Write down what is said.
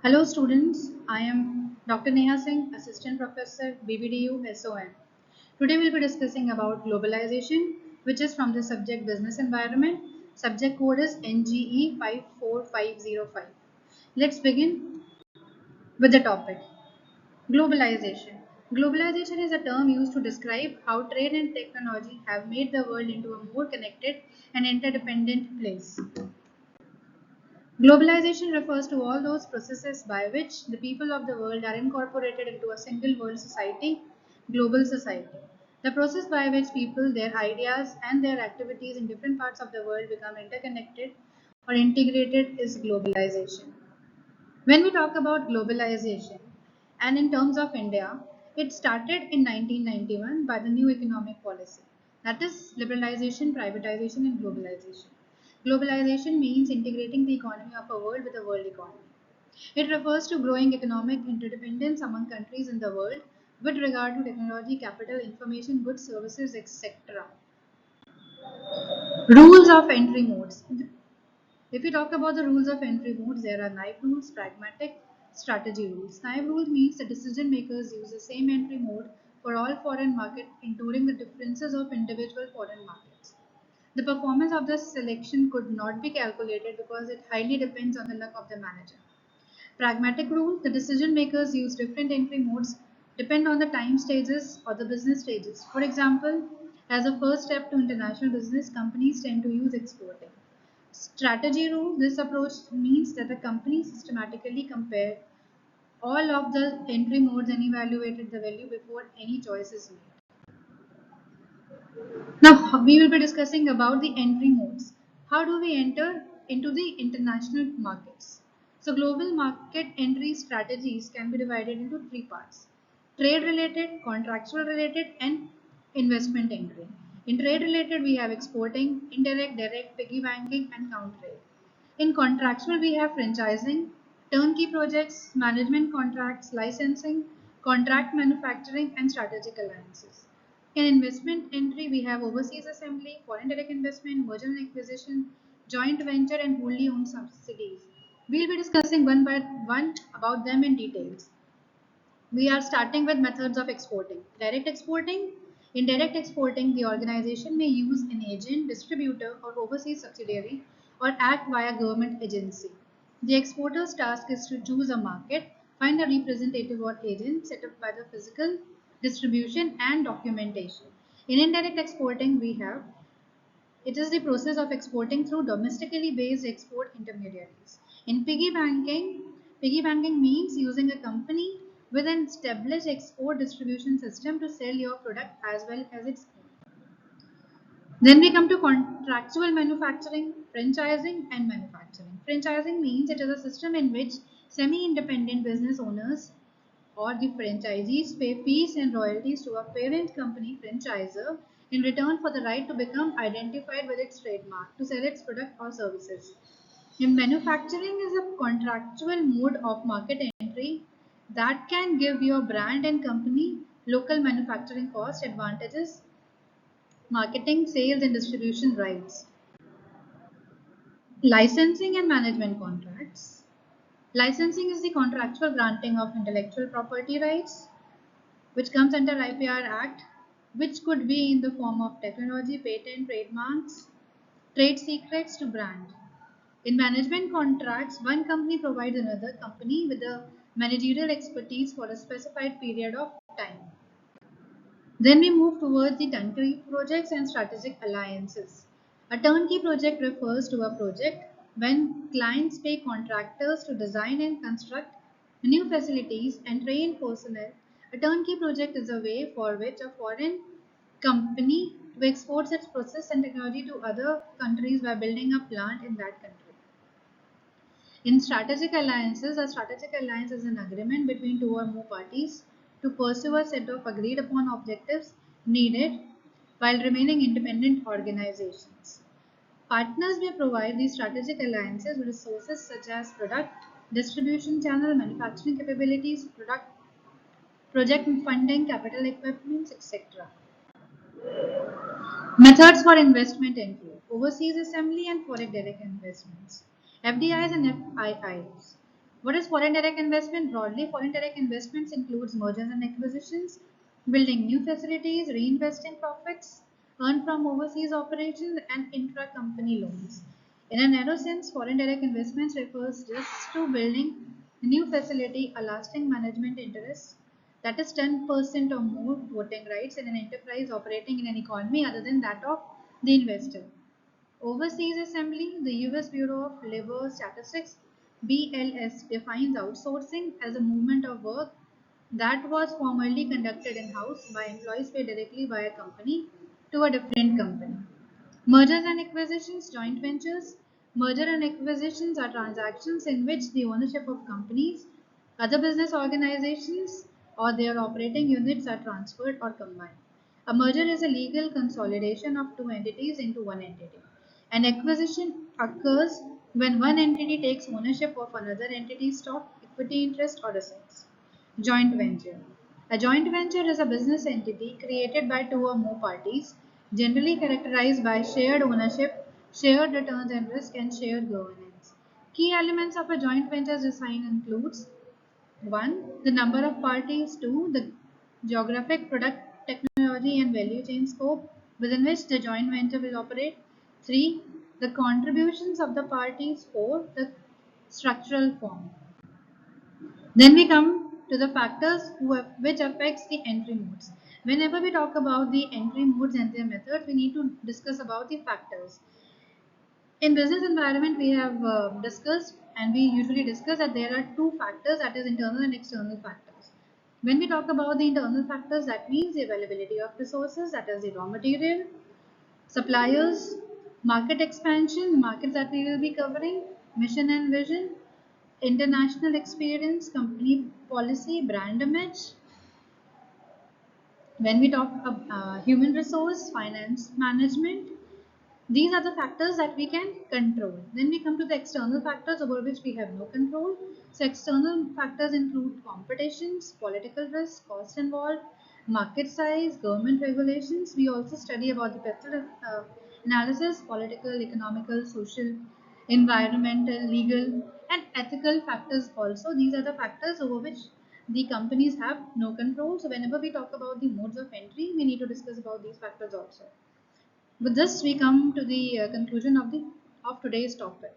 Hello students, I am Dr. Neha Singh, Assistant Professor, BBDU SOM. Today we'll be discussing about globalization, which is from the subject business environment. Subject code is NGE 54505. Let's begin with the topic. Globalization. Globalization is a term used to describe how trade and technology have made the world into a more connected and interdependent place. Globalization refers to all those processes by which the people of the world are incorporated into a single world society, global society. The process by which people, their ideas, and their activities in different parts of the world become interconnected or integrated is globalization. When we talk about globalization, and in terms of India, it started in 1991 by the new economic policy, that is liberalization, privatization, and globalization. Globalization means integrating the economy of a world with a world economy. It refers to growing economic interdependence among countries in the world with regard to technology, capital, information, goods, services, etc. Rules of entry modes. If we talk about the rules of entry modes, there are knife rules, pragmatic, strategy rules. Knife rule means the decision makers use the same entry mode for all foreign markets, ignoring the differences of individual foreign markets. The performance of the selection could not be calculated because it highly depends on the luck of the manager. Pragmatic rule, the decision makers use different entry modes depend on the time stages or the business stages. For example, as a first step to international business, companies tend to use exporting. Strategy rule, this approach means that the company systematically compared all of the entry modes and evaluated the value before any choice is made. Now we will be discussing about the entry modes. How do we enter into the international markets? So global market entry strategies can be divided into three parts: trade related, contractual related, and investment entry. In trade related, we have exporting, indirect, direct, piggy banking, and counter trade. In contractual, we have franchising, turnkey projects, management contracts, licensing, contract manufacturing, and strategic alliances. In investment entry, we have overseas assembly, foreign direct investment, merger and acquisition, joint venture, and wholly owned subsidies. We'll be discussing one by one about them in details. We are starting with methods of exporting. Direct exporting. In direct exporting, the organization may use an agent, distributor, or overseas subsidiary or act via government agency. The exporter's task is to choose a market, find a representative or agent set up by the physical distribution and documentation. In indirect exporting, we have it is the process of exporting through domestically based export intermediaries. In piggy banking means using a company with an established export distribution system to sell your product as well as export. Then we come to contractual manufacturing, franchising, and manufacturing. Franchising means it is a system in which semi independent business owners or the franchisees pay fees and royalties to a parent company franchisor in return for the right to become identified with its trademark to sell its product or services. In manufacturing is a contractual mode of market entry that can give your brand and company local manufacturing cost advantages, marketing, sales, and distribution rights. Licensing and management contracts. Licensing is the contractual granting of intellectual property rights, which comes under IPR Act, which could be in the form of technology, patent, trademarks, trade secrets to brand. In management contracts, one company provides another company with the managerial expertise for a specified period of time. Then we move towards the turnkey projects and strategic alliances. A turnkey project refers to a project when clients pay contractors to design and construct new facilities and train personnel. A turnkey project is a way for which a foreign company to export its process and technology to other countries by building a plant in that country. In strategic alliances, a strategic alliance is an agreement between two or more parties to pursue a set of agreed upon objectives needed while remaining independent organizations. Partners may provide these strategic alliances with resources such as product, distribution channel, manufacturing capabilities, project funding, capital equipments, etc. Methods for investment entry: overseas assembly and foreign direct investments, FDIs and FIIs. What is foreign direct investment? Broadly, foreign direct investments includes mergers and acquisitions, building new facilities, reinvesting profits earned from overseas operations, and intra-company loans. In a narrow sense, foreign direct investments refers just to building a new facility, a lasting management interest, that is 10% or more voting rights in an enterprise operating in an economy other than that of the investor. Overseas Assembly, the US Bureau of Labor Statistics (BLS) defines outsourcing as a movement of work that was formerly conducted in-house by employees paid directly by a company to a different company. Mergers and acquisitions, joint ventures. Merger and acquisitions are transactions in which the ownership of companies, other business organizations, or their operating units are transferred or combined. A merger is a legal consolidation of two entities into one entity. An acquisition occurs when one entity takes ownership of another entity's stock, equity interest, or assets. Joint venture. A joint venture is a business entity created by two or more parties, generally characterized by shared ownership, shared returns and risk, and shared governance. Key elements of a joint venture design includes 1. The number of parties. 2. The geographic, product, technology, and value chain scope within which the joint venture will operate. 3. The contributions of the parties. 4. The structural form. Then we come to the factors which affects the entry modes. Whenever we talk about the entry modes and their methods, we need to discuss about the factors. In business environment, we have discussed and we usually discuss that there are two factors, that is internal and external factors. When we talk about the internal factors, that means the availability of resources, that is the raw material, suppliers, market expansion, markets that we will be covering, mission and vision, international experience, company policy, brand image. When we talk about human resource, finance management, these are the factors that we can control. Then we come to the external factors over which we have no control. So external factors include competitions, political risk, cost involved, market size, government regulations. We also study about the better analysis, political, economical, social, environmental, legal, and ethical factors also. These are the factors over which the companies have no control. So whenever we talk about the modes of entry, we need to discuss about these factors also. With this, we come to the conclusion of today's topic.